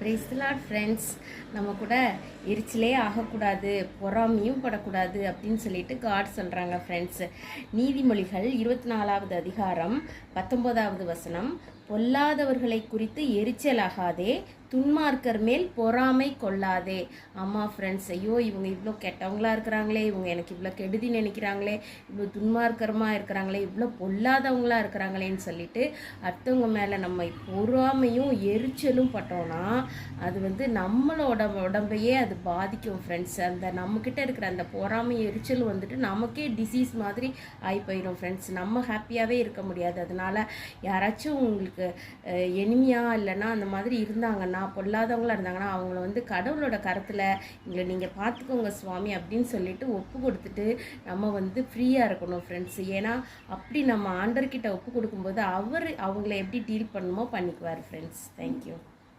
Praise the Lord friends. நம்ம கூட எரிச்சலே ஆகக்கூடாது, பொறாமையும் படக்கூடாது அப்படின்னு சொல்லிட்டு காட் சொல்கிறாங்க ஃப்ரெண்ட்ஸ். நீதிமொழிகள் 24வது அதிகாரம் 19வது வசனம், பொல்லாதவர்களை குறித்து எரிச்சலாகாதே, துன்மார்க்கர் மேல் பொறாமை கொள்ளாதே. ஆமாம் ஃப்ரெண்ட்ஸ், ஐயோ இவங்க இவ்வளோ கெட்டவங்களா இருக்கிறாங்களே, இவங்க எனக்கு இவ்வளோ கெடுதி நினைக்கிறாங்களே, இவ்வளோ துன்மார்க்கரமாக இருக்கிறாங்களே, இவ்வளோ பொல்லாதவங்களா இருக்கிறாங்களேன்னு சொல்லிட்டு அடுத்தவங்க மேலே நம்ம பொறாமையும் எரிச்சலும் பட்டோம்னா அது நம்மளோட உடம்பையே அது பாதிக்கும் ஃப்ரெண்ட்ஸ். அந்த நம்மக்கிட்ட இருக்கிற அந்த பொறாமை எரிச்சல் நமக்கே டிசீஸ் மாதிரி ஆகி போயிடும் ஃப்ரெண்ட்ஸ். நம்ம ஹாப்பியாகவே இருக்க முடியாது. அதனால யாராச்சும் உங்களுக்கு எனிமையாக இல்லைன்னா அந்த மாதிரி இருந்தாங்கன்னா, பொல்லாதவங்களா இருந்தாங்கன்னா அவங்கள கடவுளோட கருத்தில் எங்களை நீங்கள் பார்த்துக்கோங்க சுவாமி அப்படின்னு சொல்லிட்டு ஒப்பு கொடுத்துட்டு நம்ம ஃப்ரீயாக இருக்கணும் ஃப்ரெண்ட்ஸ். ஏன்னா அப்படி நம்ம ஆண்டர்கிட்ட ஒப்பு கொடுக்கும்போது அவங்கள எப்படி டீல் பண்ணுமோ பண்ணிக்குவார் ஃப்ரெண்ட்ஸ். தேங்க்யூ.